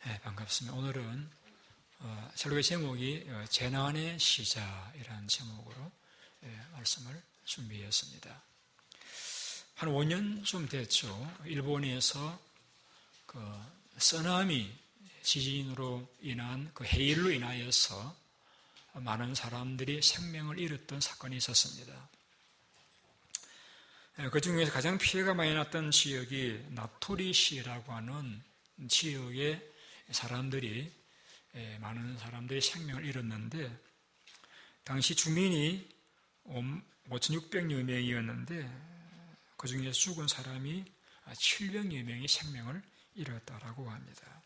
네, 반갑습니다. 오늘은 설교 제목이 재난의 시작이라는 제목으로 말씀을 준비했습니다. 한 5년 좀 됐죠. 일본에서 쓰나미 지진으로 인한 해일로 인하여서 많은 사람들이 생명을 잃었던 사건이 있었습니다. 그 중에서 가장 피해가 많이 났던 지역이 나토리시라고 하는 지역의 많은 사람들이 생명을 잃었는데, 당시 주민이 5,600여 명이었는데, 그 중에서 죽은 사람이 700여 명이 생명을 잃었다라고 합니다.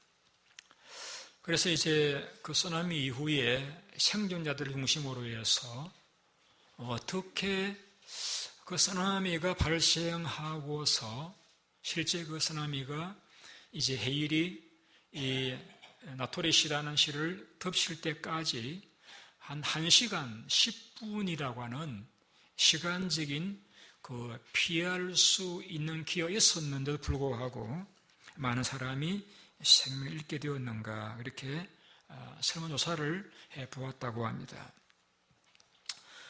그래서 이제 그 쓰나미 이후에 생존자들을 중심으로 해서 어떻게 그 쓰나미가 발생하고서 실제 그 쓰나미가 이제 해일이 이 나토리시라는 시를 덮칠 때까지 한 1시간 10분이라고 하는 시간적인 피할 수 있는 기회가 있었는데도 불구하고 많은 사람이 생명을 잃게 되었는가, 이렇게 설문조사를 해보았다고 합니다.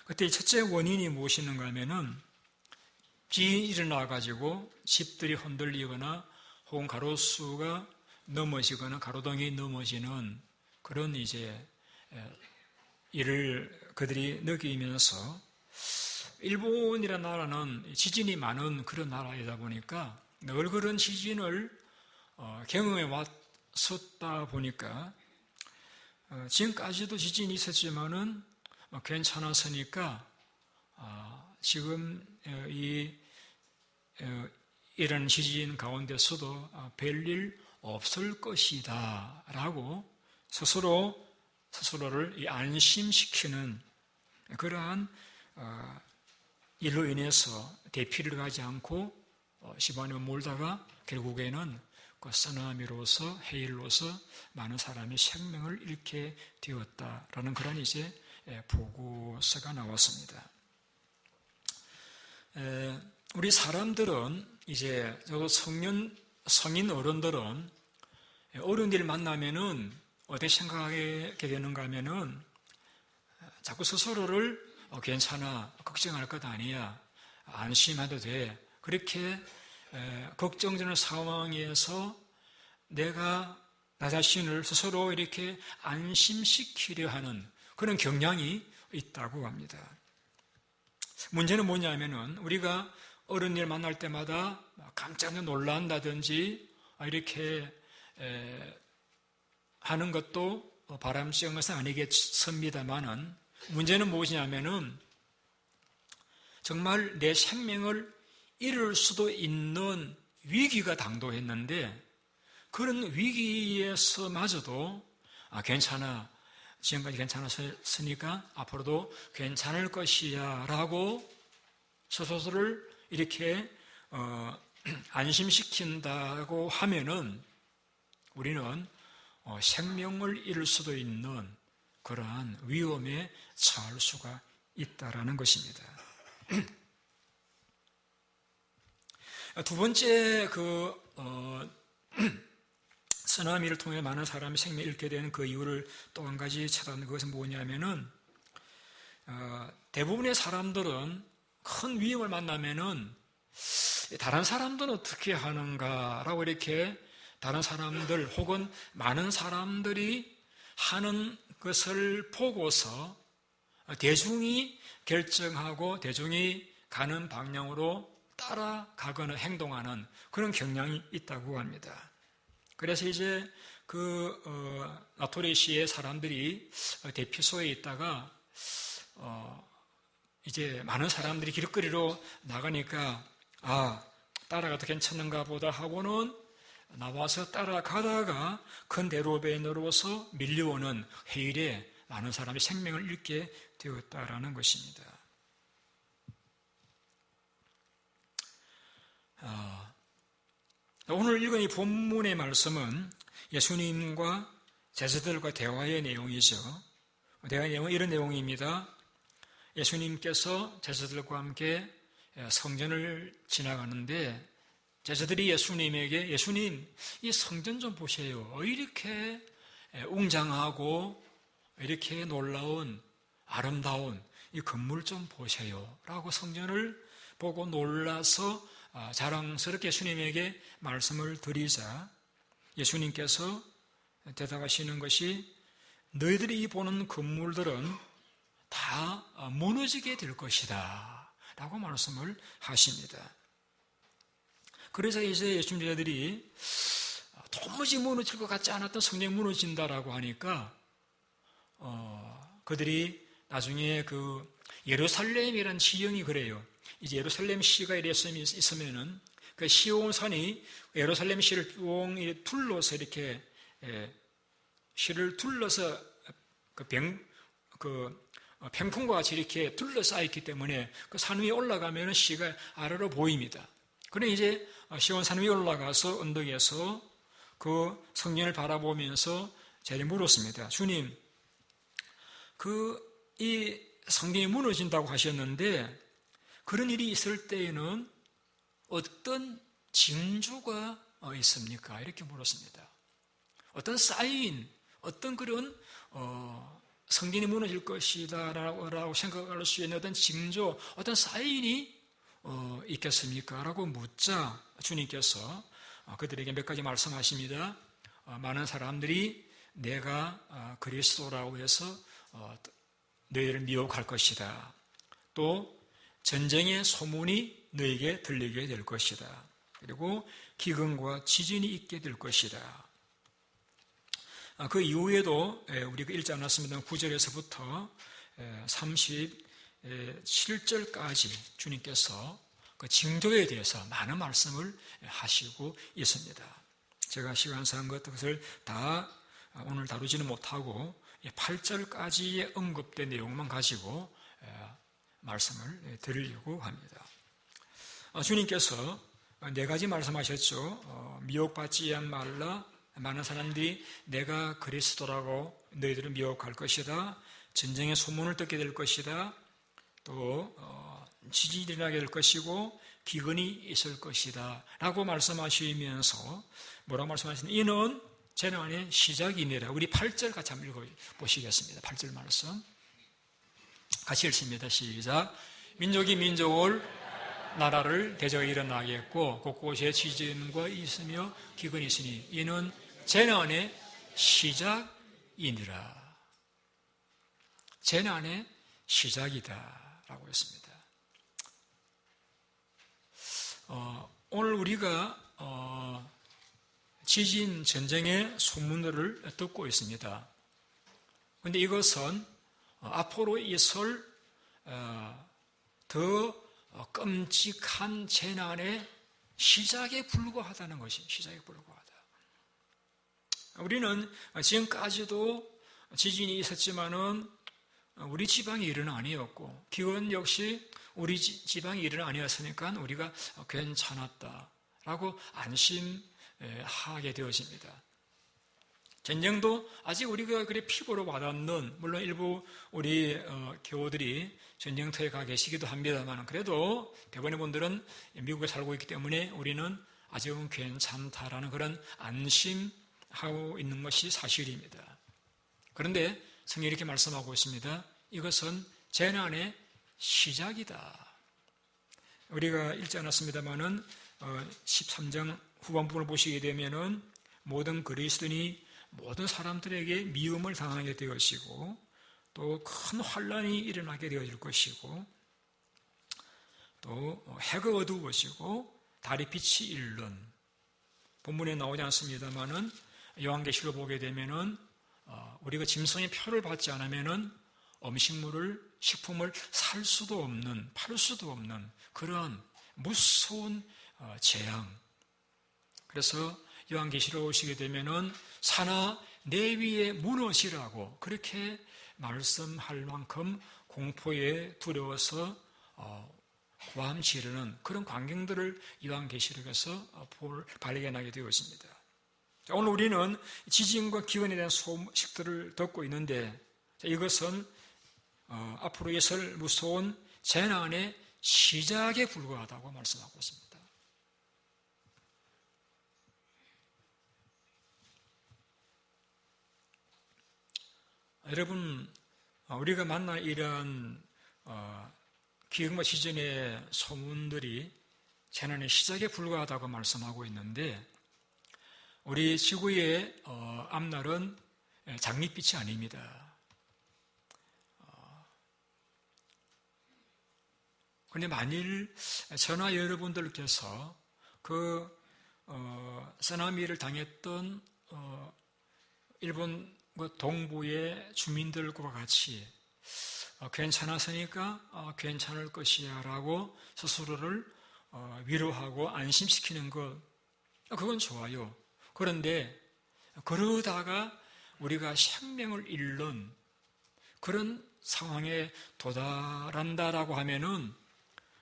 그때 첫째 원인이 무엇이었는가 하면은 지진이 일어나가지고 집들이 흔들리거나 혹은 가로수가 넘어지거나 가로등이 넘어지는 그런 일을 그들이 느끼면서, 일본이라는 나라는 지진이 많은 그런 나라이다 보니까 늘 그런 지진을 경험해 왔었다 보니까 지금까지도 지진이 있었지만은 괜찮았으니까 지금 이런 지진 가운데서도 별일 없을 것이다 라고 스스로를 안심시키는 그러한 일로 인해서 대피를 가지 않고 시간이 몰다가 결국에는 그 쓰나미로서 해일로서 많은 사람이 생명을 잃게 되었다라는 그런 보고서가 나왔습니다. 우리 사람들은 저도 성인 어른들은 어려운 일을 만나면은 어떻게 생각하게 되는가 하면은 자꾸 스스로를 괜찮아, 걱정할 것 아니야, 안심해도 돼, 그렇게 걱정되는 상황에서 내가 나 자신을 스스로 이렇게 안심시키려 하는 그런 경향이 있다고 합니다. 문제는 뭐냐면은 우리가 어려운 일 만날 때마다 깜짝 놀란다든지 이렇게 하는 것도 바람직한 것은 아니겠습니다만은, 문제는 무엇이냐면은 정말 내 생명을 잃을 수도 있는 위기가 당도했는데, 그런 위기에서마저도 괜찮아, 지금까지 괜찮았으니까 앞으로도 괜찮을 것이야 라고 스스로를 이렇게 안심시킨다고 하면은 우리는 생명을 잃을 수도 있는 그러한 위험에 처할 수가 있다라는 것입니다. 두 번째, 쓰나미를 통해 많은 사람이 생명을 잃게 되는 그 이유를 또 한 가지 찾아낸 것은 뭐냐면은, 대부분의 사람들은 큰 위험을 만나면은 다른 사람들은 어떻게 하는가라고 이렇게 다른 사람들 혹은 많은 사람들이 하는 것을 보고서 대중이 결정하고 대중이 가는 방향으로 따라가거나 행동하는 그런 경향이 있다고 합니다. 그래서 나토리시의 사람들이 대피소에 있다가 많은 사람들이 길거리로 나가니까 따라가도 괜찮은가 보다 하고는 나와서 따라가다가 큰 대로배에 늘어서 밀려오는 해일에 많은 사람이 생명을 잃게 되었다라는 것입니다. 오늘 읽은 이 본문의 말씀은 예수님과 제자들과 대화의 내용이죠. 대화의 내용은 이런 내용입니다. 예수님께서 제자들과 함께 성전을 지나가는데 제자들이 예수님에게 예수님 이 성전 좀 보세요. 이렇게 웅장하고 이렇게 놀라운 아름다운 이 건물 좀 보세요 라고 성전을 보고 놀라서 자랑스럽게 예수님에게 말씀을 드리자 예수님께서 대답하시는 것이 너희들이 이 보는 건물들은 다 무너지게 될 것이다 라고 말씀을 하십니다. 그래서 이제 예수님 제자들이 도무지 무너질 것 같지 않았던 성전이 무너진다라고 하니까 그들이 나중에 그 예루살렘이라는 지형이 그래요. 이제 예루살렘 시가 있으면은 그 시온산이 예루살렘 시를 쭉 둘러서 이렇게 시를 둘러서 팽풍과 같이 이렇게 둘러싸여 있기 때문에 그 산 위에 올라가면은 시가 아래로 보입니다. 그래 이제 시온산 위에 올라가서 언덕에서 그 성전을 바라보면서 제자들이 물었습니다. 주님, 이 성전이 무너진다고 하셨는데 그런 일이 있을 때에는 어떤 징조가 있습니까? 이렇게 물었습니다. 어떤 사인, 어떤 그런 성전이 무너질 것이다 라고 생각할 수 있는 어떤 징조, 어떤 사인이 있겠습니까? 라고 묻자 주님께서 그들에게 몇 가지 말씀하십니다. 많은 사람들이 내가 그리스도라고 해서 너희를 미혹할 것이다. 또 전쟁의 소문이 너에게 들리게 될 것이다. 그리고 기근과 지진이 있게 될 것이다. 그 이후에도 우리가 읽지 않았습니다. 9절에서부터 37절까지 주님께서 그 징조에 대해서 많은 말씀을 하시고 있습니다. 제가 시간상 것을 다 오늘 다루지는 못하고 8절까지의 언급된 내용만 가지고 말씀을 드리려고 합니다. 주님께서 네 가지 말씀하셨죠. 미혹받지 말라. 많은 사람들이 내가 그리스도라고 너희들을 미혹할 것이다. 전쟁의 소문을 듣게 될 것이다. 또 지진이 일어나게 될 것이고 기근이 있을 것이다 라고 말씀하시면서 뭐라고 말씀하시냐면 이는 재난의 시작이니라. 우리 8절 같이 한번 읽어보시겠습니다. 8절 말씀 같이 읽습니다. 시작. 민족이 민족을 나라를 대적에 일어나겠고 곳곳에 지진과 있으며 기근이 있으니 이는 재난의 시작이니라. 재난의 시작이다 라고 했습니다. 오늘 우리가 지진, 전쟁의 소문들을 듣고 있습니다. 그런데 이것은 앞으로 있을 더 끔찍한 재난의 시작에 불과하다는 것이 시작에 불과하다. 우리는 지금까지도 지진이 있었지만은 우리 지방의 일은 아니었고 기근 역시 우리 지방의 일은 아니었으니까 우리가 괜찮았다라고 안심하게 되어집니다. 전쟁도 아직 우리가 그래 피부로 와닿는, 물론 일부 우리 교우들이 전쟁터에 가 계시기도 합니다만 그래도 대부분의 분들은 미국에 살고 있기 때문에 우리는 아직은 괜찮다라는 그런 안심하고 있는 것이 사실입니다. 그런데 성경이 이렇게 말씀하고 있습니다. 이것은 재난의 시작이다. 우리가 읽지 않았습니다만은 13장 후반부를 보시게 되면은 모든 그리스도인이 모든 사람들에게 미움을 당하게 되었고 또 큰 환란이 일어나게 되어질 것이고 또 해가 어두워지고 달이 빛이 잃는, 본문에 나오지 않습니다만은 요한계시를 보게 되면은 우리가 짐승의 표를 받지 않으면은 식품을 살 수도 없는, 팔 수도 없는 그런 무서운 재앙. 그래서 요한계시를 오시게 되면은 사나 내 위에 무너지라고 그렇게 말씀할 만큼 공포에 두려워서 고함 지르는 그런 광경들을 요한계시록에서 발견하게 되었습니다. 오늘 우리는 지진과 기근에 대한 소식들을 듣고 있는데 이것은 앞으로 있을 무서운 재난의 시작에 불과하다고 말씀하고 있습니다. 여러분, 우리가 만난 이러한 기근과 시즌의 소문들이 재난의 시작에 불과하다고 말씀하고 있는데, 우리 지구의 앞날은 장밋빛이 아닙니다. 그런데 만일 저나 여러분들께서 쓰나미를 당했던 일본 동부의 주민들과 같이 괜찮았으니까 괜찮을 것이야 라고 스스로를 위로하고 안심시키는 것, 그건 좋아요. 그런데 그러다가 우리가 생명을 잃는 그런 상황에 도달한다라고 하면은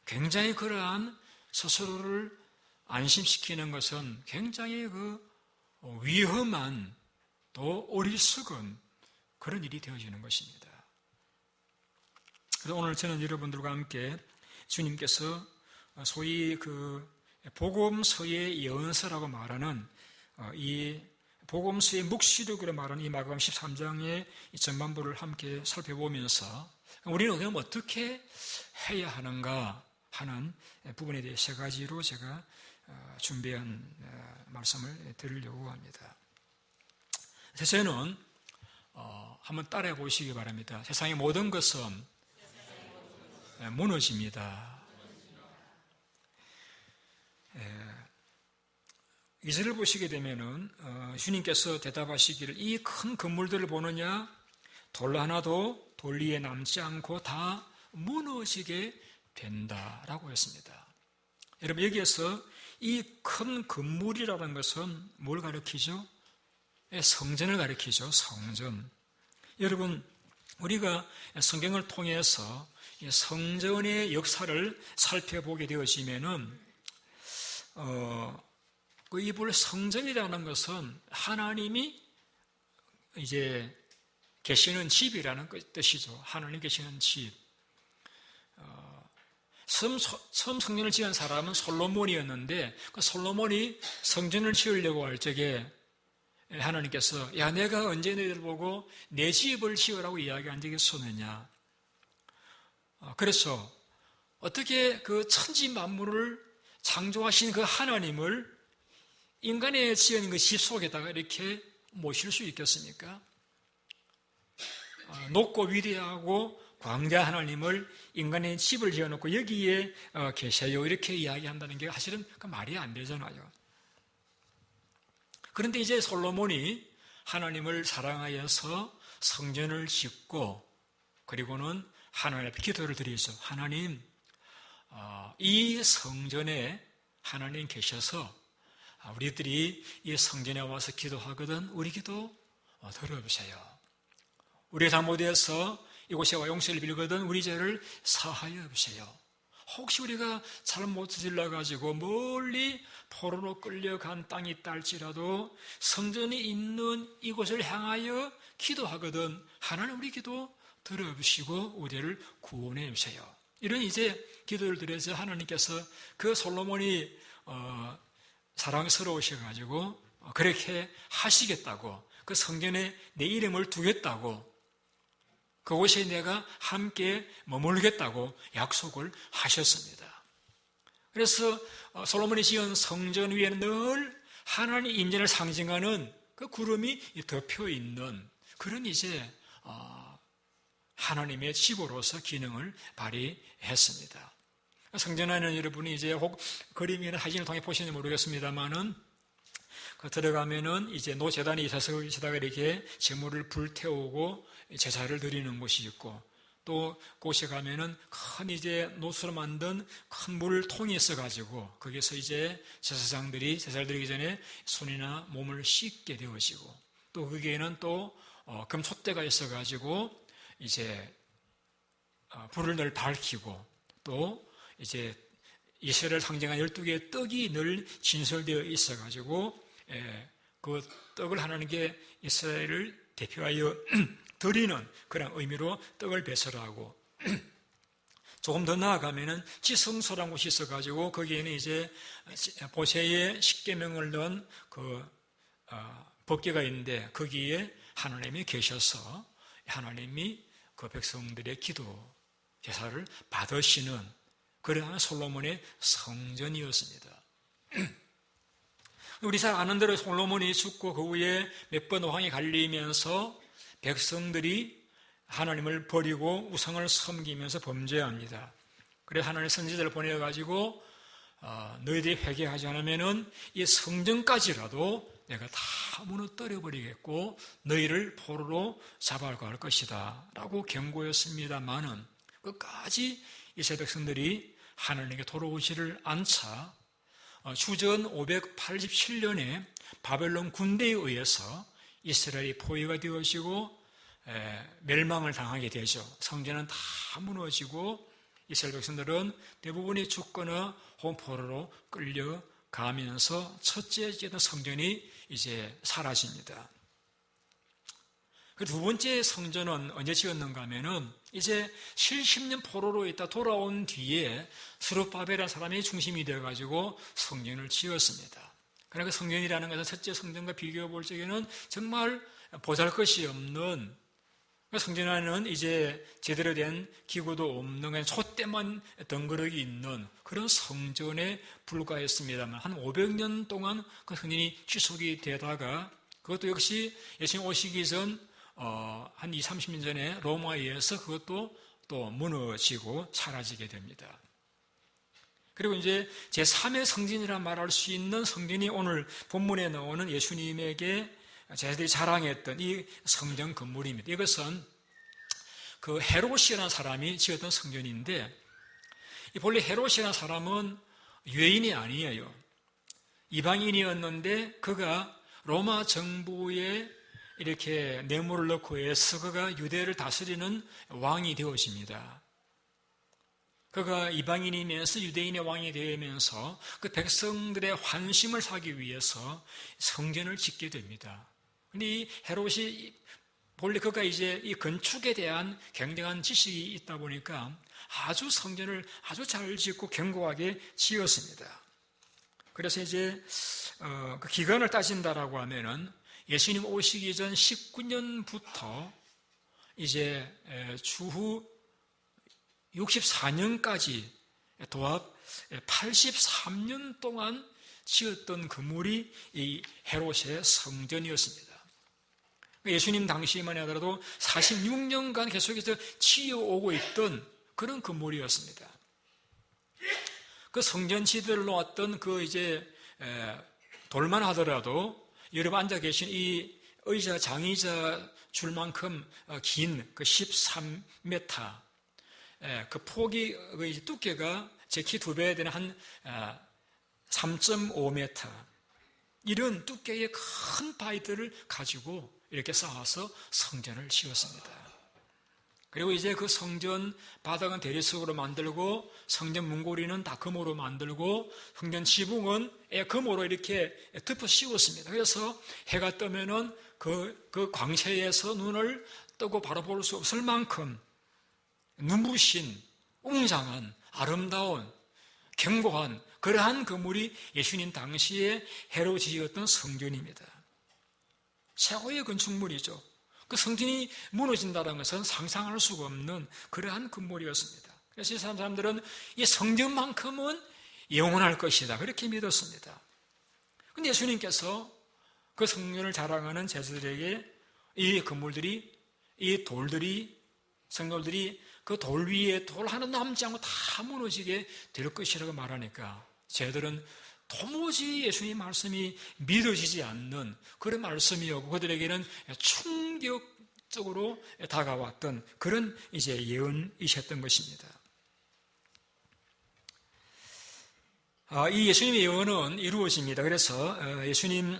굉장히 그러한 스스로를 안심시키는 것은 굉장히 위험한 또 어리석은 그런 일이 되어지는 것입니다. 그래서 오늘 저는 여러분들과 함께 주님께서 소위 복음서의 예언서라고 말하는 이 복음서의 묵시록으로 말하는 이 마가복음 13장의 이 전반부를 함께 살펴보면서 우리는 그럼 어떻게 해야 하는가 하는 부분에 대해 세 가지로 제가 준비한 말씀을 드리려고 합니다. 첫째는 한번 따라해 보시기 바랍니다. 세상의 모든 것은 무너집니다. 2절을 보시게 되면은 주님께서 대답하시기를 이 큰 건물들을 보느냐 돌 하나도 돌 위에 남지 않고 다 무너지게 된다라고 했습니다. 여러분, 여기에서 이 큰 건물이라는 것은 뭘 가리키죠? 성전을 가리키죠. 성전. 여러분, 우리가 성경을 통해서 성전의 역사를 살펴보게 되어지면은 이 성전이라는 것은 하나님이 이제 계시는 집이라는 뜻이죠. 하나님 계시는 집. 처음 성전을 지은 사람은 솔로몬이었는데 그 솔로몬이 성전을 지으려고 할 적에 하나님께서 야, 내가 언제 너희들 보고 내 집을 지으라고 이야기한 적이 있었느냐. 그래서 어떻게 그 천지 만물을 창조하신 그 하나님을 인간의 지은 그 집 속에다가 이렇게 모실 수 있겠습니까? 높고 위대하고 광대한 하나님을 인간의 집을 지어놓고 여기에 계세요 이렇게 이야기한다는 게 사실은 말이 안 되잖아요. 그런데 이제 솔로몬이 하나님을 사랑하여서 성전을 짓고 그리고는 하나님 앞에 기도를 드리죠. 하나님, 이 성전에 하나님 계셔서 우리들이 이 성전에 와서 기도하거든 우리 기도 들어보세요. 우리 잘못해서 이곳에 와 용서를 빌거든 우리 죄를 사하여 주세요. 혹시 우리가 잘못 질러가지고 멀리 포로로 끌려간 땅이 있다 할지라도 성전이 있는 이곳을 향하여 기도하거든 하나님 우리 기도 들어주시고 우리를 구원해 주세요. 이런 이제 기도를 드려서 하나님께서 그 솔로몬이 사랑스러우셔가지고 그렇게 하시겠다고 그 성전에 내 이름을 두겠다고 그곳에 내가 함께 머물겠다고 약속을 하셨습니다. 그래서 솔로몬이 지은 성전 위에는 늘 하나님의 임재를 상징하는 그 구름이 덮여 있는 그런 이제 하나님의 집으로서 기능을 발휘했습니다. 성전 안에는 여러분이 이제 혹 그림이나 사진을 통해 보시는지 모르겠습니다만은 들어가면은 이제 노제단이 있어서 거기다가 이렇게 제물을 불태우고 제사를 드리는 곳이 있고 또 곳에 가면은 큰 이제 노수로 만든 큰 물통이 있어가지고 거기서 이제 제사장들이 제사를 드리기 전에 손이나 몸을 씻게 되어지고 또 거기에는 또 금촛대가 있어가지고 이제 불을 늘 밝히고 또 이제 이스라엘을 상징하는 12개의 떡이 늘 진설되어 있어가지고 그 떡을 하나님께 이스라엘을 대표하여 드리는 그런 의미로 떡을 배설하고 조금 더 나아가면은 지성소라는 곳이 있어가지고 거기에는 이제 모세의 십계명을 넣은 그 법궤가 있는데 거기에 하나님이 계셔서 하나님이 그 백성들의 기도, 제사를 받으시는 그러한 솔로몬의 성전이었습니다. 우리 잘 아는 대로 솔로몬이 죽고 그 후에 몇 번 왕이 갈리면서 백성들이 하나님을 버리고 우상을 섬기면서 범죄합니다. 그래서 하나님 선지자를 보내가지고 너희들이 회개하지 않으면은 이 성전까지라도 내가 다 무너뜨려 버리겠고 너희를 포로로 잡아갈 것이다 라고 경고했습니다마는 끝까지 이스라엘 백성들이 하나님께 돌아오지를 않자 주전 587년에 바벨론 군대에 의해서 이스라엘이 포위가 되어지고 멸망을 당하게 되죠. 성전은 다 무너지고 이스라엘 백성들은 대부분이 죽거나 혹은 포로로 끌려가면서 첫째 지었던 성전이 이제 사라집니다. 그 두 번째 성전은 언제 지었는가 하면은 이제 70년 포로로 있다 돌아온 뒤에 스룹바벨이라는 사람이 중심이 되어가지고 성전을 지었습니다. 그러나 그 성전이라는 것은 첫째 성전과 비교해 볼 적에는 정말 보잘것이 없는, 성전 안에는 이제 제대로 된 기구도 없는 그냥 촛대만 덩그러기 있는 그런 성전에 불과했습니다만 한 500년 동안 그 성전이 지속이 되다가 그것도 역시 예수님 오시기 전 한 20, 30년 전에 로마에 의해서 그것도 또 무너지고 사라지게 됩니다. 그리고 이제 제3의 성전이라 말할 수 있는 성전이 오늘 본문에 나오는 예수님에게 제자들이 자랑했던 이 성전 건물입니다. 이것은 그 헤롯이라는 사람이 지었던 성전인데, 본래 헤롯이라는 사람은 유대인이 아니에요. 이방인이었는데 그가 로마 정부에 이렇게 뇌물을 넣고 해서 그가 유대를 다스리는 왕이 되어집니다. 그가 이방인이면서 유대인의 왕이 되면서 그 백성들의 환심을 사기 위해서 성전을 짓게 됩니다. 근데 이 헤롯이 본래 그가 이제 이 건축에 대한 굉장한 지식이 있다 보니까 아주 성전을 아주 잘 짓고 견고하게 지었습니다. 그래서 이제 그 기간을 따진다라고 하면은 예수님 오시기 전 19년부터 이제 주후 64년까지 도합 83년 동안 지었던 건물이 이 헤롯의 성전이었습니다. 예수님 당시만 하더라도 46년간 계속해서 지어오고 있던 그런 건물이었습니다. 그 성전 지대를 놓았던 그 이제 돌만 하더라도 여러분 앉아 계신 이 의자, 장의자 줄만큼 긴 그 13m, 그 폭이, 그 두께가 제 키 2배 되는 한 3.5m, 이런 두께의 큰 바위들을 가지고 이렇게 쌓아서 성전을 지었습니다. 그리고 이제 그 성전 바닥은 대리석으로 만들고 성전 문고리는 다 금으로 만들고 성전 지붕은 금으로 이렇게 덮어 씌웠습니다. 그래서 해가 뜨면은 그 광채에서 눈을 뜨고 바로 볼 수 없을 만큼 눈부신 웅장한 아름다운 견고한 그러한 건물이 예수님 당시에 헤롯이 지었던 성전입니다. 최고의 건축물이죠. 그 성전이 무너진다는 것은 상상할 수가 없는 그러한 건물이었습니다. 그래서 이 사람들은 이 성전만큼은 영원할 것이다, 그렇게 믿었습니다. 그런데 예수님께서 그 성전을 자랑하는 제자들에게 이 건물들이, 이 돌들이, 성돌들이 그 돌 위에 돌 하나 남지 않고 다 무너지게 될 것이라고 말하니까 제자들은 도무지 예수님 말씀이 믿어지지 않는 그런 말씀이었고 그들에게는 충격적으로 다가왔던 그런 이제 예언이셨던 것입니다. 이 예수님의 예언은 이루어집니다. 그래서 예수님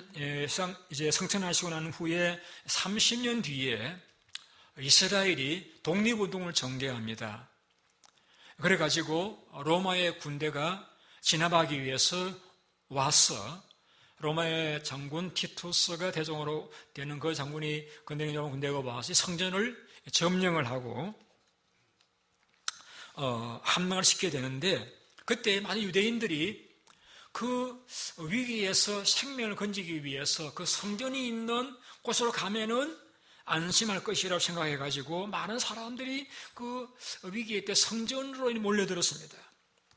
이제 성천하시고 난 후에 30년 뒤에 이스라엘이 독립운동을 전개합니다. 그래가지고 로마의 군대가 진압하기 위해서 와서 로마의 장군 티투스가 대종으로 되는 그 장군이 건너는 군대가 와서 성전을 점령을 하고 함락을 시키게 되는데 그때 많은 유대인들이 그 위기에서 생명을 건지기 위해서 그 성전이 있는 곳으로 가면은 안심할 것이라고 생각해가지고 많은 사람들이 그 위기에 때 성전으로 몰려들었습니다.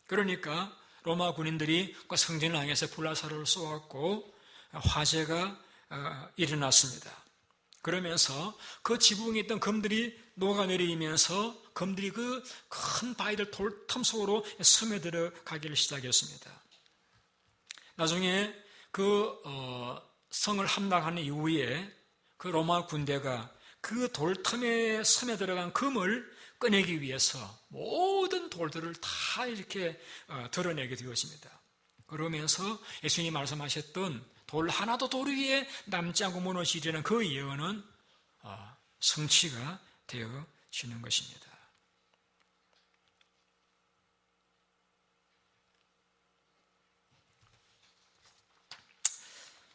그러니까 로마 군인들이 그 성전을 향해서 불화살을 쏘았고 화재가 일어났습니다. 그러면서 그 지붕에 있던 검들이 녹아내리면서 검들이 그 큰 바위들 돌틈 속으로 스며들어 가기를 시작했습니다. 나중에 그 성을 함락한 이후에 그 로마 군대가 그 돌틈에 스며들어간 금을 꺼내기 위해서 모든 돌들을 다 이렇게 드러내게 되었습니다. 그러면서 예수님이 말씀하셨던 돌 하나도 돌 위에 남지 않고 무너지려는 그 예언은 성취가 되어지는 것입니다.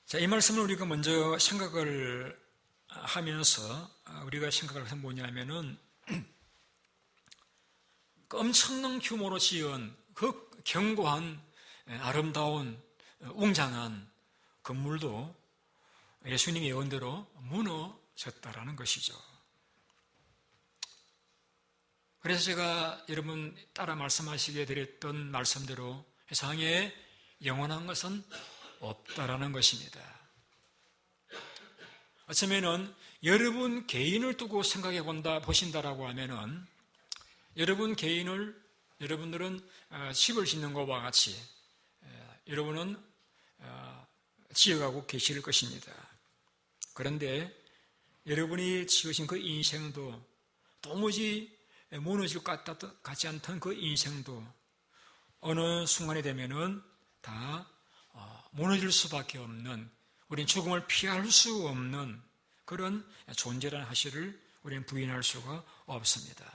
자, 이 말씀을 우리가 먼저 생각을 하면서 우리가 생각을 하면 뭐냐면은 그 엄청난 규모로 지은 그 견고한 아름다운 웅장한 건물도 예수님의 예언대로 무너졌다라는 것이죠. 그래서 제가 여러분 따라 말씀하시게 드렸던 말씀대로 세상에 영원한 것은 없다라는 것입니다. 어쩌면은 여러분 개인을 두고 생각해 보신다라고 하면은 여러분들은 집을 짓는 것과 같이 여러분은 지어가고 계실 것입니다. 그런데 여러분이 지으신 그 인생도 도무지 무너질 것 같지 않던 그 인생도 어느 순간이 되면은 다 무너질 수밖에 없는, 우리는 죽음을 피할 수 없는 그런 존재라는 사실을 우리는 부인할 수가 없습니다.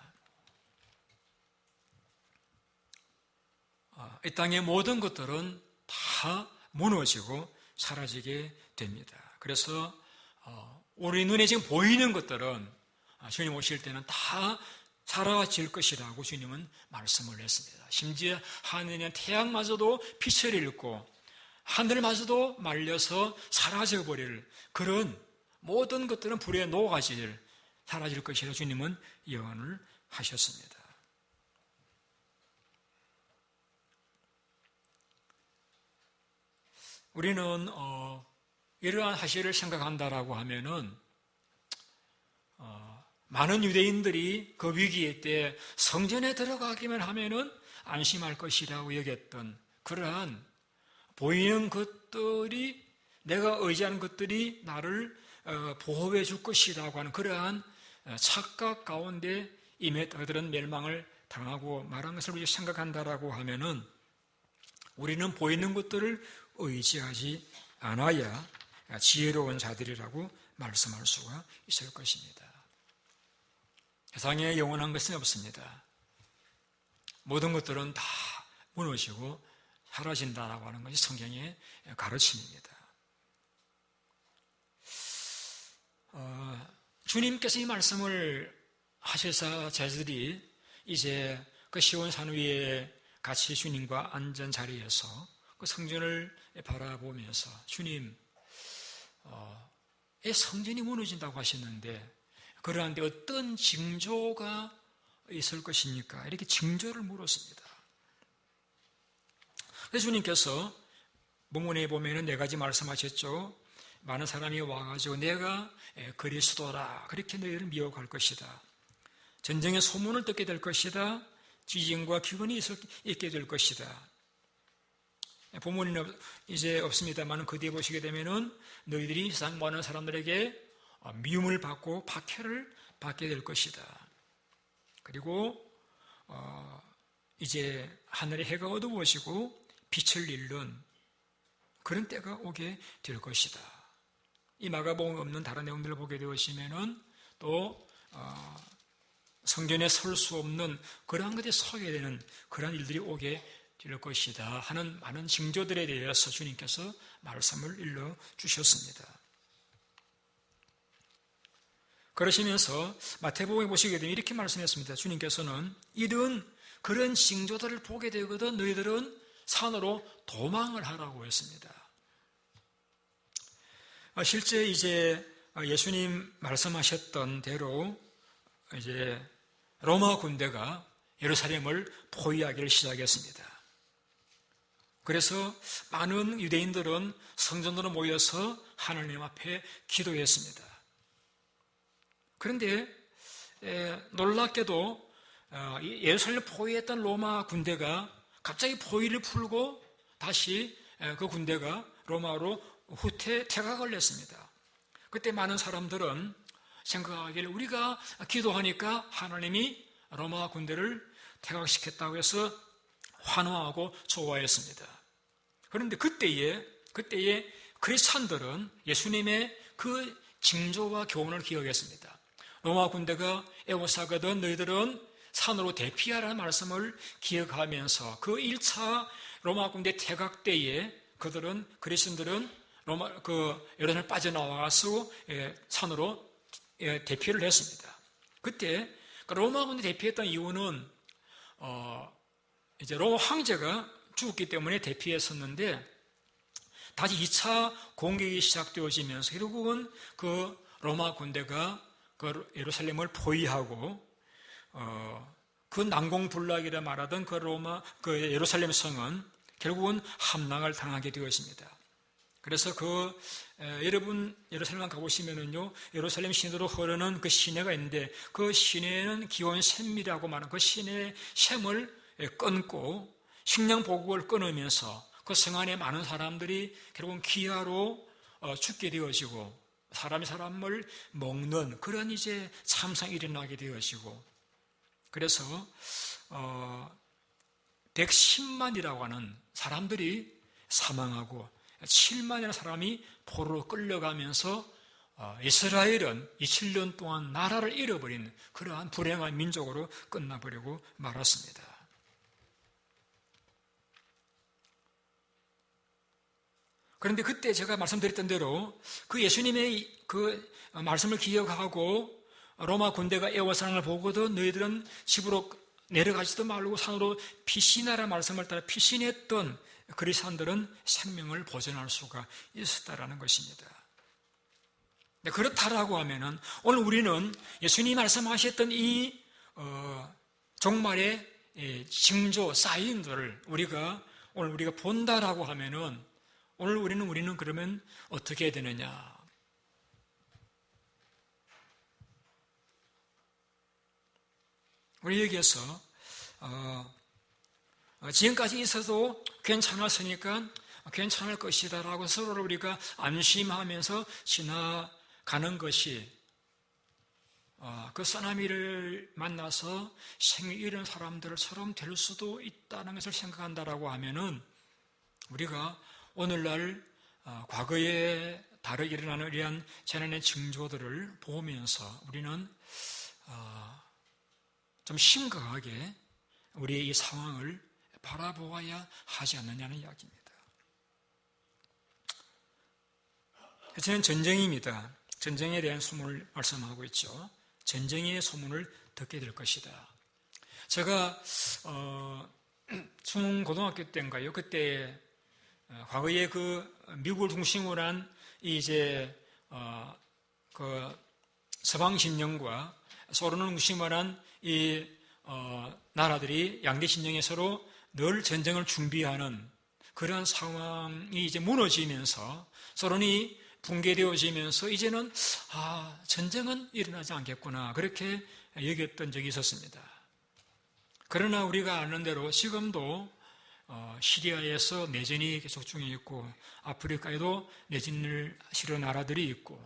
이 땅의 모든 것들은 다 무너지고 사라지게 됩니다. 그래서 우리 눈에 지금 보이는 것들은 주님 오실 때는 다 사라질 것이라고 주님은 말씀을 했습니다. 심지어 하늘의 태양마저도 빛을 잃고 하늘마저도 말려서 사라져버릴 그런 모든 것들은 불에 사라질 것이라 주님은 예언을 하셨습니다. 우리는 이러한 사실을 생각한다라고 하면은 많은 유대인들이 그 위기의 때 성전에 들어가기만 하면은 안심할 것이라고 여겼던 그러한 보이는 것들이, 내가 의지하는 것들이 나를 보호해 줄 것이라고 하는 그러한 착각 가운데 임해 그들은 멸망을 당하고 말한 것을 우리가 생각한다라고 하면은 우리는 보이는 것들을 의지하지 않아야 지혜로운 자들이라고 말씀할 수가 있을 것입니다. 세상에 영원한 것은 없습니다. 모든 것들은 다 무너지고 사라진다라고 하는 것이 성경의 가르침입니다. 주님께서 이 말씀을 하셔서 저희들이 이제 그 시온산 위에 같이 주님과 앉은 자리에서 그 성전을 바라보면서 주님, 이 성전이 무너진다고 하셨는데 그러한데 어떤 징조가 있을 것입니까? 이렇게 징조를 물었습니다. 그래서 주님께서 본문에 보면은 4가지 말씀하셨죠. 많은 사람이 와가지고 내가 그리스도라 그렇게 너희를 미혹할 것이다. 전쟁의 소문을 듣게 될 것이다. 지진과 기근이 있게 될 것이다. 본문은 이제 없습니다만 그 뒤에 보시게 되면은 너희들이 세상 많은 사람들에게 미움을 받고 박해를 받게 될 것이다. 그리고 이제 하늘의 해가 어두워지고 빛을 잃는 그런 때가 오게 될 것이다. 이 마가복음에 없는 다른 내용들을 보게 되시면은 또 성전에 설 수 없는 그러한 것에 서게 되는 그러한 일들이 오게 될 것이다 하는 많은 징조들에 대해서 주님께서 말씀을 일러 주셨습니다. 그러시면서 마태복음에 보시게 되면 이렇게 말씀했습니다. 주님께서는 이런 그런 징조들을 보게 되거든 너희들은 산으로 도망을 하라고 했습니다. 실제 이제 예수님 말씀하셨던 대로 이제 로마 군대가 예루살렘을 포위하기를 시작했습니다. 그래서 많은 유대인들은 성전으로 모여서 하나님 앞에 기도했습니다. 그런데 놀랍게도 예루살렘 포위했던 로마 군대가 갑자기 포위를 풀고 다시 그 군대가 로마로 후퇴 퇴각을 했습니다. 그때 많은 사람들은 생각하기를 우리가 기도하니까 하나님이 로마 군대를 퇴각시켰다고 해서 환호하고 좋아했습니다. 그런데 그때에 크리스찬들은 예수님의 그 징조와 교훈을 기억했습니다. 로마 군대가 애워싸거든 너희들은 산으로 대피하라는 말씀을 기억하면서 그 1차 로마 군대 퇴각 때에 그리스도인들은 예루살렘을 빠져나와서 산으로 대피를 했습니다. 그때 로마 군대 대피했던 이유는 이제 로마 황제가 죽었기 때문에 대피했었는데 다시 2차 공격이 시작되어지면서 결국은 그 로마 군대가 그 예루살렘을 포위하고 그 난공불락이라 말하던 그 예루살렘 성은 결국은 함락을 당하게 되었습니다. 그래서 여러분 예루살렘 가보시면은요, 예루살렘 시내로 흐르는 그 시내가 있는데 그 시내는 기온 샘이라고 말하는 그 시내 샘을 끊고 식량 보급을 끊으면서 그 성 안에 많은 사람들이 결국은 기아로 죽게 되어지고 사람이 사람을 먹는 그런 이제 참상이 일어나게 되어지고 그래서 110만이라고 하는 사람들이 사망하고 7만이라는 사람이 포로로 끌려가면서 이스라엘은 27년 동안 나라를 잃어버린 그러한 불행한 민족으로 끝나버리고 말았습니다. 그런데 그때 제가 말씀드렸던 대로 그 예수님의 그 말씀을 기억하고 로마 군대가 애워싸는 걸 보고도 너희들은 집으로 내려가지도 말고 산으로 피신하라는 말씀을 따라 피신했던 그리스도인들은 생명을 보존할 수가 있었다라는 것입니다. 그렇다라고 하면은 오늘 우리는 예수님이 말씀하셨던 이 종말의 징조 사인들을 오늘 우리가 본다라고 하면은 오늘 우리는 그러면 어떻게 해야 되느냐? 우리 여기에서 지금까지 있어도 괜찮았으니까 괜찮을 것이다라고 서로를 우리가 안심하면서 지나가는 것이 그 쓰나미를 만나서 생명 잃은 사람들처럼 될 수도 있다는 것을 생각한다라고 하면은 우리가 오늘날 과거에 다르게 일어나는 이러한 재난의 징조들을 보면서 우리는 좀 심각하게 우리의 이 상황을 바라보아야 하지 않느냐는 이야기입니다. 저는 전쟁입니다. 전쟁에 대한 소문을 말씀하고 있죠. 전쟁의 소문을 듣게 될 것이다. 제가 중고등학교 때인가요? 그때 과거에 그 미국을 중심으로 한 이제 그 서방 진영과 소련을 중심으로 한 이 나라들이 양대 진영에 서로 늘 전쟁을 준비하는 그런 상황이 이제 무너지면서 소련이 붕괴되어지면서 이제는 전쟁은 일어나지 않겠구나 그렇게 여겼던 적이 있었습니다. 그러나 우리가 아는 대로 지금도 시리아에서 내전이 계속 중에 있고 아프리카에도 내전을 치르는 나라들이 있고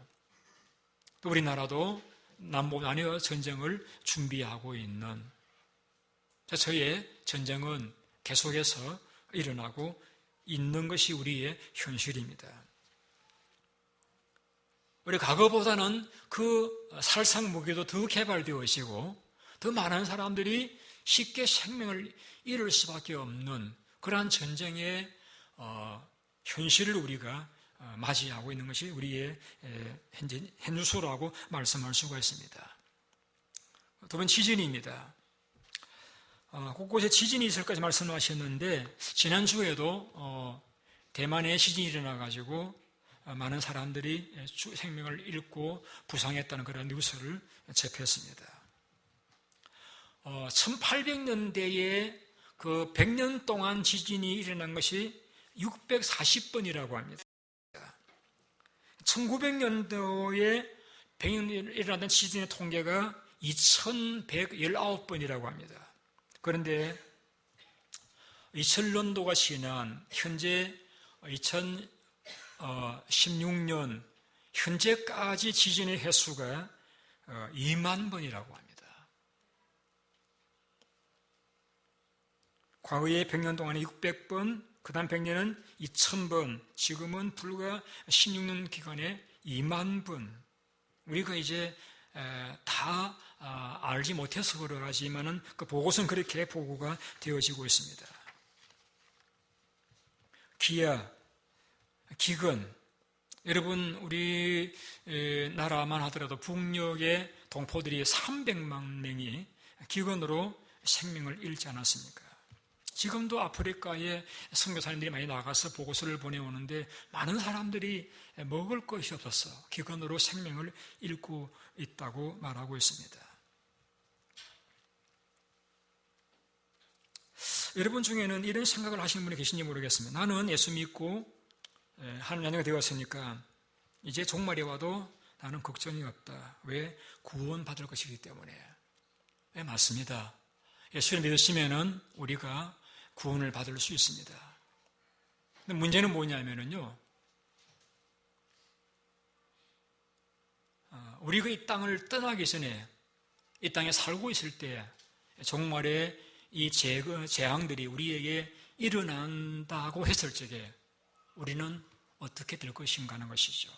또 우리나라도 남북 나뉘어 전쟁을 준비하고 있는 저의 전쟁은 계속해서 일어나고 있는 것이 우리의 현실입니다. 우리 과거보다는 그 살상 무기도 더 개발되어지고 더 많은 사람들이 쉽게 생명을 잃을 수밖에 없는 그러한 전쟁의 현실을 우리가 맞이하고 있는 것이 우리의 현주소라고 말씀할 수가 있습니다. 두 번 지진입니다. 곳곳에 지진이 있을 까지 말씀하셨는데 지난주에도 대만에 지진이 일어나가지고 많은 사람들이 생명을 잃고 부상했다는 그런 뉴스를 접했습니다. 1800년대에 그 100년 동안 지진이 일어난 것이 640번이라고 합니다. 1900년도에 100년 일어났던 지진의 통계가 2119번이라고 합니다. 그런데 2000년도가 지난 현재 2016년 현재까지 지진의 횟수가 2만 번이라고 합니다. 과거에 100년 동안에 600번, 그 다음 100년은 2000번, 지금은 불과 16년 기간에 2만 번. 우리가 이제 다 알지 못해서 그러지만은 그 보고서는 그렇게 보고가 되어지고 있습니다. 기아, 기근. 여러분, 우리 나라만 하더라도 북녘의 동포들이 300만 명이 기근으로 생명을 잃지 않았습니까? 지금도 아프리카에 선교사님들이 많이 나가서 보고서를 보내오는데 많은 사람들이 먹을 것이 없어서 기근으로 생명을 잃고 있다고 말하고 있습니다. 여러분 중에는 이런 생각을 하시는 분이 계신지 모르겠습니다. 나는 예수 믿고 하나님 자녀가 되었으니까 이제 종말이 와도 나는 걱정이 없다. 왜? 구원받을 것이기 때문에. 네, 맞습니다. 예수를 믿으시면은 우리가 구원을 받을 수 있습니다. 근데 문제는 뭐냐면요, 우리가 이 땅을 떠나기 전에 이 땅에 살고 있을 때 종말에 이 재앙들이 우리에게 일어난다고 했을 적에 우리는 어떻게 될 것인가 하는 것이죠.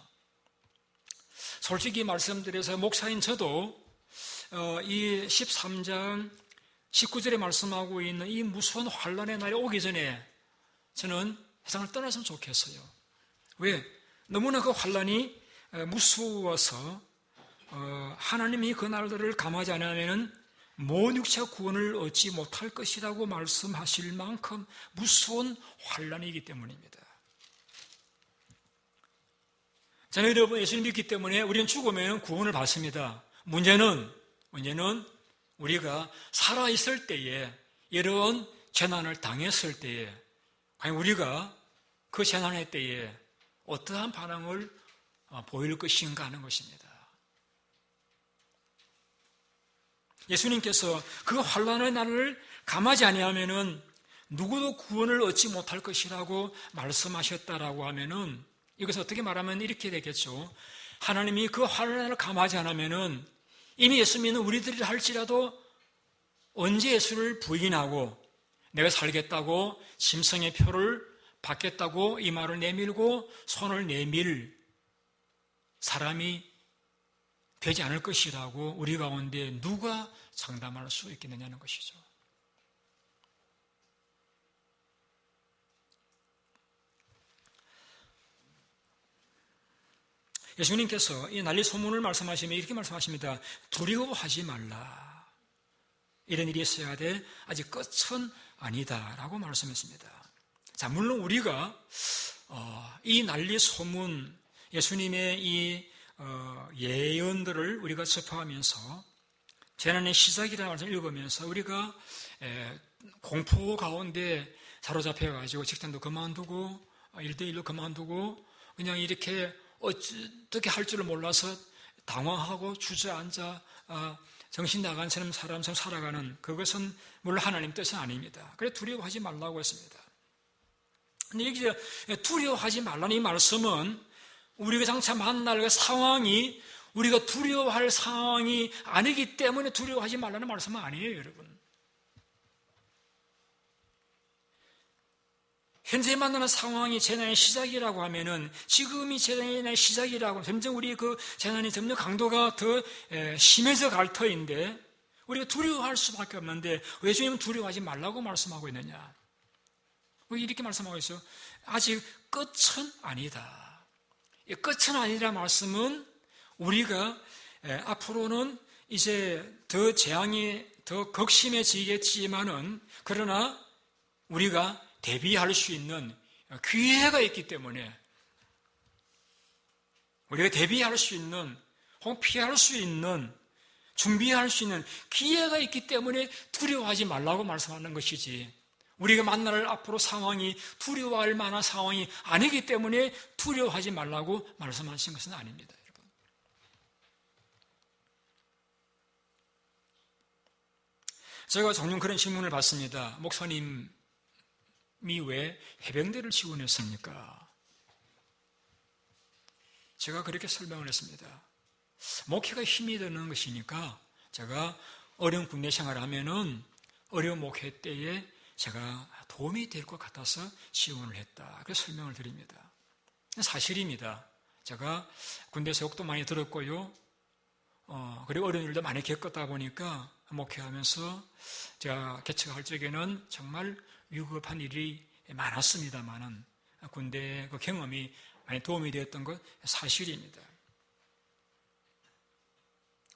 솔직히 말씀드려서 목사인 저도 이 13장 19절에 말씀하고 있는 이 무서운 환난의 날이 오기 전에 저는 세상을 떠났으면 좋겠어요. 왜? 너무나 그 환난이 무서워서 하나님이 그 날들을 감하지 않으면 모든 육체가 구원을 얻지 못할 것이라고 말씀하실 만큼 무서운 환난이기 때문입니다. 저는 여러분 예수님 믿기 때문에 우리는 죽으면 구원을 받습니다. 문제는 우리가 살아있을 때에 이런 재난을 당했을 때에 과연 우리가 그 재난의 때에 어떠한 반응을 보일 것인가 하는 것입니다. 예수님께서 그 환난의 날을 감하지 아니하면은 누구도 구원을 얻지 못할 것이라고 말씀하셨다라고 하면은 이것을 어떻게 말하면 이렇게 되겠죠. 하나님이 그 환난의 날을 감하지 않으면은 이미 예수 믿는 우리들이 할지라도 언제 예수를 부인하고 내가 살겠다고 짐승의 표를 받겠다고 이 말을 내밀고 손을 내밀 사람이 되지 않을 것이라고 우리 가운데 누가 장담할 수 있겠느냐는 것이죠. 예수님께서 이 난리 소문을 말씀하시면 이렇게 말씀하십니다. 두려워하지 말라. 이런 일이 있어야 돼. 아직 끝은 아니다. 라고 말씀했습니다. 자, 물론 우리가 이 난리 소문, 예수님의 이 예언들을 우리가 접하면서 재난의 시작이라는 말씀을 읽으면서 우리가 공포 가운데 사로잡혀가지고 직장도 그만두고 일대일로 그만두고 그냥 이렇게 어떻게 할 줄을 몰라서 당황하고 주저앉아 정신 나간 사람처럼 살아가는 그것은 물론 하나님 뜻은 아닙니다. 그래서 두려워하지 말라고 했습니다. 근데 여기서 두려워하지 말라는 이 말씀은 우리가 장차 만날 그 상황이 우리가 두려워할 상황이 아니기 때문에 두려워하지 말라는 말씀은 아니에요, 여러분. 현재 만나는 상황이 재난의 시작이라고 하면은 지금이 재난의 시작이라고 점점 우리 그 재난이 점점 강도가 더 심해져 갈 터인데 우리가 두려워할 수밖에 없는데 왜 주님은 두려워하지 말라고 말씀하고 있느냐? 왜 이렇게 말씀하고 있어요? 아직 끝은 아니다. 이 끝은 아니라 말씀은 우리가 앞으로는 이제 더 재앙이 더 극심해지겠지만은 그러나 우리가 대비할 수 있는 기회가 있기 때문에 우리가 대비할 수 있는, 혹은 피할 수 있는, 준비할 수 있는 기회가 있기 때문에 두려워하지 말라고 말씀하는 것이지, 우리가 만날 앞으로 상황이 두려워할 만한 상황이 아니기 때문에 두려워하지 말라고 말씀하신 것은 아닙니다, 여러분. 제가 종종 그런 신문을 봤습니다. 목사님이 왜 해병대를 지원했습니까? 제가 그렇게 설명을 했습니다. 목회가 힘이 되는 것이니까 제가 어려운 군대 생활을 하면은 어려운 목회 때에 제가 도움이 될 것 같아서 지원을 했다. 그래서 설명을 드립니다. 사실입니다. 제가 군대에서 욕도 많이 들었고요. 그리고 어려운 일도 많이 겪었다 보니까 목회하면서 제가 개척할 적에는 정말 위급한 일이 많았습니다만은 군대 그 경험이 많이 도움이 되었던 것 사실입니다.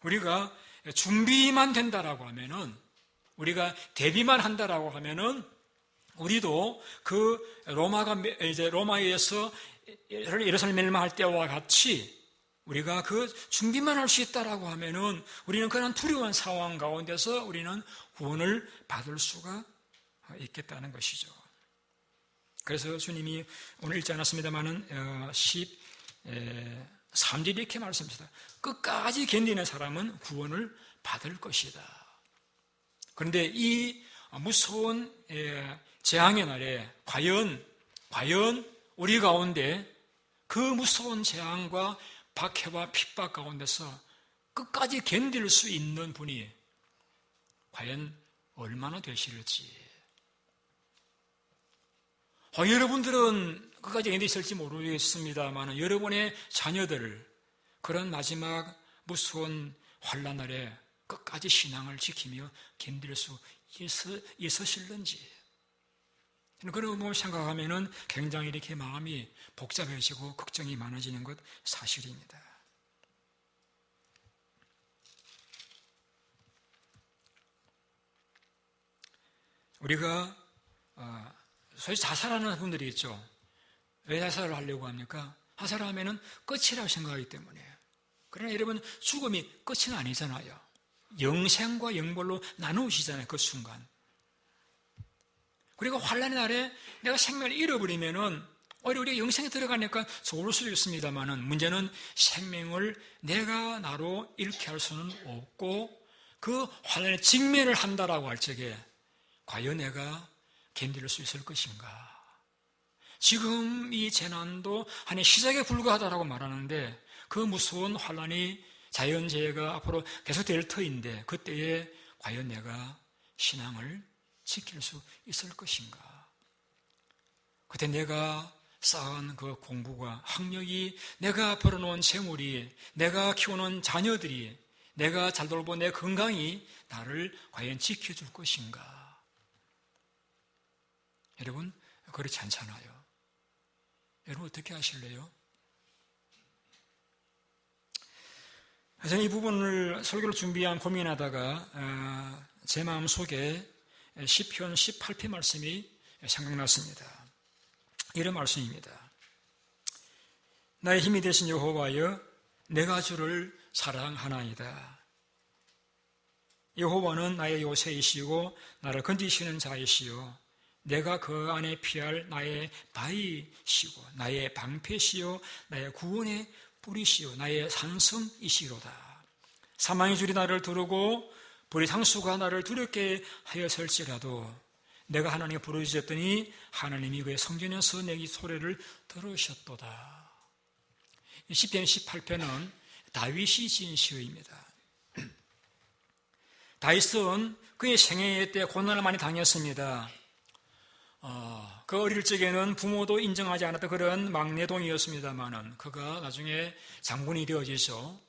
우리가 준비만 된다라고 하면은, 우리가 대비만 한다라고 하면은, 우리도 그 로마에서 예루살렘 멸망할 때와 같이 우리가 그 준비만 할 수 있다라고 하면은 우리는 그런 두려운 상황 가운데서 우리는 구원을 받을 수가 있겠다는 것이죠. 그래서 주님이 오늘 읽지 않았습니다만은 13절 이렇게 말씀하십니다. 끝까지 견디는 사람은 구원을 받을 것이다. 그런데 이 무서운 재앙의 날에 과연 우리 가운데 그 무서운 재앙과 박해와 핍박 가운데서 끝까지 견딜 수 있는 분이 과연 얼마나 되실지. 여러분들은 끝까지 견디실지 모르겠습니다만 여러분의 자녀들을 그런 마지막 무서운 환난 날에 끝까지 신앙을 지키며 견딜 수 있으실는지, 그런 부분을 생각하면 굉장히 이렇게 마음이 복잡해지고 걱정이 많아지는 것 사실입니다. 우리가 소위 자살하는 분들이 있죠. 왜 자살을 하려고 합니까? 자살하면은 끝이라고 생각하기 때문에. 그러나 여러분, 죽음이 끝은 아니잖아요. 영생과 영벌로 나누시잖아요, 그 순간. 그리고 환난의 날에 내가 생명을 잃어버리면은 오히려 우리가 영생에 들어가니까 좋을 수도 있습니다만은, 문제는 생명을 내가 나로 잃게 할 수는 없고 그 환난에 직면을 한다라고 할 적에 과연 내가 견딜 수 있을 것인가? 지금 이 재난도 하나의 시작에 불과하다라고 말하는데 그 무서운 환난이 자연재해가 앞으로 계속될 터인데 그때에 과연 내가 신앙을 지킬 수 있을 것인가? 그때 내가 쌓은 그 공부가, 학력이, 내가 벌어놓은 재물이, 내가 키우는 자녀들이, 내가 잘 돌본 내 건강이 나를 과연 지켜줄 것인가? 여러분, 그렇지 않잖아요. 여러분 어떻게 하실래요? 저는 이 부분을 설교를 준비한 고민하다가 제 마음속에 시편 18편 말씀이 생각났습니다. 이런 말씀입니다. 나의 힘이 되신 여호와여, 내가 주를 사랑하나이다. 여호와는 나의 요새이시고 나를 건지시는 자이시요, 내가 그 안에 피할 나의 바위시고 나의 방패시요 나의 구원의 뿌리시요 나의 산성이시로다. 사망의 줄이 나를 두르고 불의 상수가 나를 두렵게 하였을지라도 내가 하나님께 부르짖었더니 하나님이 그의 성전에서 내 소리를 들으셨도다. 시편 18편은 다윗이 지은 시입니다. 다윗은 그의 생애 때 고난을 많이 당했습니다. 그 어릴 적에는 부모도 인정하지 않았던 그런 막내동이었습니다만은 그가 나중에 장군이 되어지죠.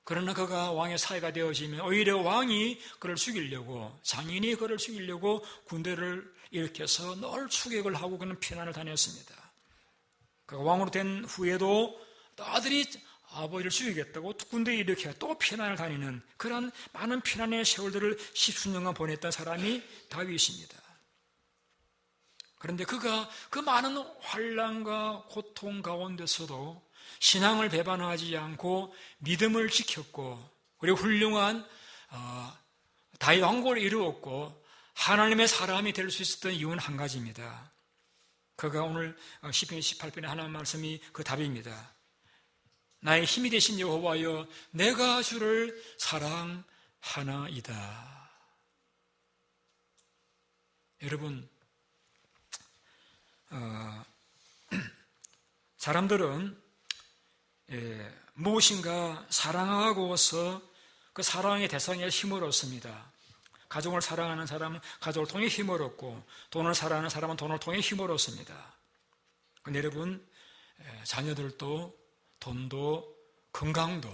그러나 그가 왕의 사위가 되어지면 오히려 왕이 그를 죽이려고, 장인이 그를 죽이려고 군대를 일으켜서 늘 추격을 하고 그는 피난을 다녔습니다. 그가 왕으로 된 후에도 아들이 아버지를 죽이겠다고 군대에 일으켜 또 피난을 다니는 그런 많은 피난의 세월들을 10수년간 보냈던 사람이 다윗입니다. 그런데 그가 그 많은 환난과 고통 가운데서도 신앙을 배반하지 않고 믿음을 지켰고 그리고 훌륭한 다윗 왕국을 이루었고 하나님의 사람이 될 수 있었던 이유는 한 가지입니다. 그가 오늘 시편 18편에 하나님 말씀이 그 답입니다. 나의 힘이 되신 여호와여 내가 주를 사랑하나이다. 여러분, 사람들은 무엇인가 사랑하고서 그 사랑의 대상에 힘을 얻습니다. 가족을 사랑하는 사람은 가족을 통해 힘을 얻고 돈을 사랑하는 사람은 돈을 통해 힘을 얻습니다. 근데 여러분, 자녀들도 돈도 건강도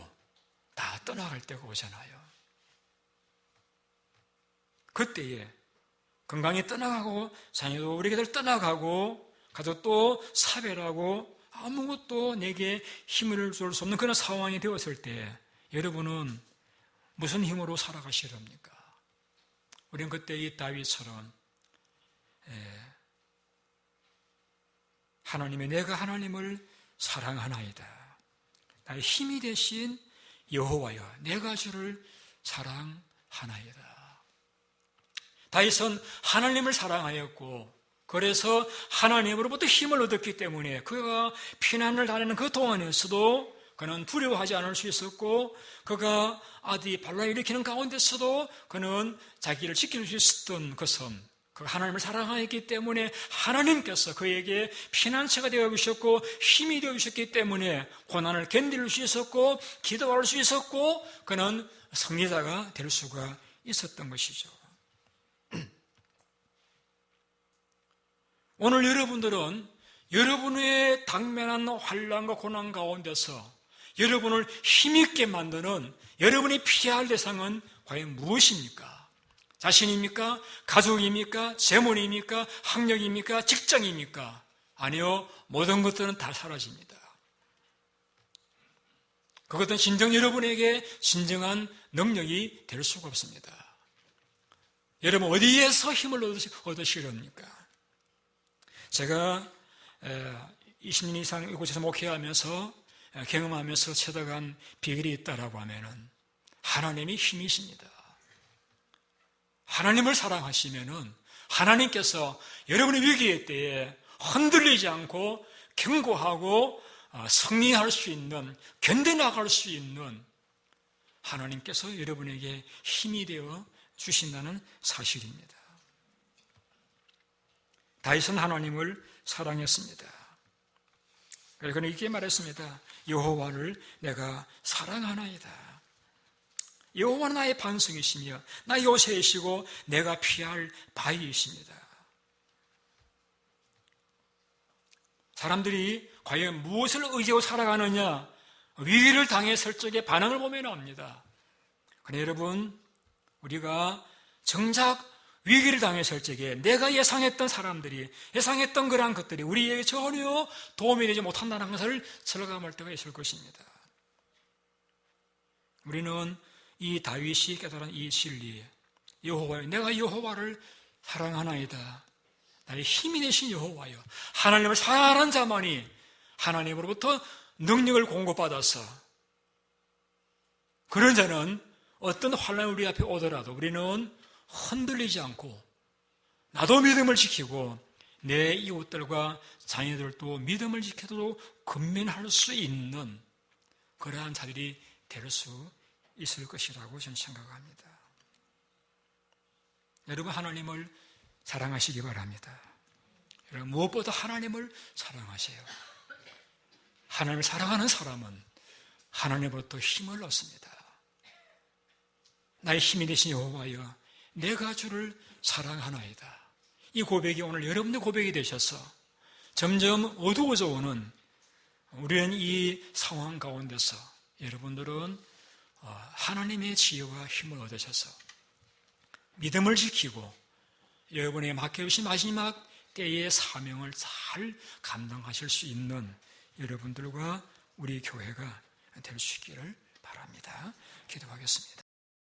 다 떠나갈 때가 오잖아요. 그때에 건강이 떠나가고 자녀도 우리 곁을 떠나가고 가족도 사별하고 아무것도 내게 힘을 줄 수 없는 그런 상황이 되었을 때 여러분은 무슨 힘으로 살아가시렵니까? 우리는 그때 이 다윗처럼 하나님의 내가 하나님을 사랑하나이다. 나의 힘이 되신 여호와여 내가 주를 사랑하나이다. 다윗은 하나님을 사랑하였고 그래서 하나님으로부터 힘을 얻었기 때문에 그가 피난을 다니는 그 동안에서도 그는 두려워하지 않을 수 있었고 그가 아들이 반란을 일으키는 가운데서도 그는 자기를 지킬 수 있었던 것은 그 하나님을 사랑하였기 때문에 하나님께서 그에게 피난처가 되어 주셨고 힘이 되어 주셨기 때문에 고난을 견딜 수 있었고 기도할 수 있었고 그는 승리자가 될 수가 있었던 것이죠. 오늘 여러분들은 여러분의 당면한 환난과 고난 가운데서 여러분을 힘있게 만드는 여러분이 피해야 할 대상은 과연 무엇입니까? 자신입니까? 가족입니까? 재물입니까? 학력입니까? 직장입니까? 아니요, 모든 것들은 다 사라집니다. 그것은 진정 여러분에게 진정한 능력이 될 수가 없습니다. 여러분 어디에서 힘을 얻으시렵니까? 제가 20년 이상 이곳에서 목회하면서 경험하면서 찾아간 비결이 있다라고 하면은 하나님이 힘이십니다. 하나님을 사랑하시면은 하나님께서 여러분의 위기의 때에 흔들리지 않고 견고하고 승리할 수 있는, 견뎌나갈 수 있는 하나님께서 여러분에게 힘이 되어 주신다는 사실입니다. 다윗은 하나님을 사랑했습니다. 그래서 그는 이렇게 말했습니다. 여호와를 내가 사랑하나이다. 여호와는 나의 반석이시며 나 요새이시고 내가 피할 바위이십니다. 사람들이 과연 무엇을 의지하고 살아가느냐, 위기를 당했을 적의 반응을 보면 압니다. 그런데 여러분, 우리가 정작 위기를 당했을 적에 내가 예상했던 사람들이, 예상했던 그러한 것들이 우리에게 전혀 도움이 되지 못한다는 것을 절감할 때가 있을 것입니다. 우리는 이 다윗이 깨달은 이 진리, 여호와여 내가 여호와를 사랑하나이다. 나의 힘이 되신 여호와여, 하나님을 사랑하는 자만이 하나님으로부터 능력을 공급받아서 그런 자는 어떤 환난이 우리 앞에 오더라도 우리는 흔들리지 않고 나도 믿음을 지키고 내 이웃들과 자녀들도 믿음을 지켜도 근면할 수 있는 그러한 자들이 될 수 있을 것이라고 저는 생각합니다. 여러분 하나님을 사랑하시기 바랍니다. 여러분 무엇보다 하나님을 사랑하세요. 하나님을 사랑하는 사람은 하나님으로부터 힘을 얻습니다. 나의 힘이 되신 여호와여 내가 주를 사랑하나이다. 이 고백이 오늘 여러분의 고백이 되셔서 점점 어두워져 오는 우리는 이 상황 가운데서 여러분들은 하나님의 지혜와 힘을 얻으셔서 믿음을 지키고 여러분의 맡겨주신 마지막 때의 사명을 잘 감당하실 수 있는 여러분들과 우리 교회가 될 수 있기를 바랍니다. 기도하겠습니다.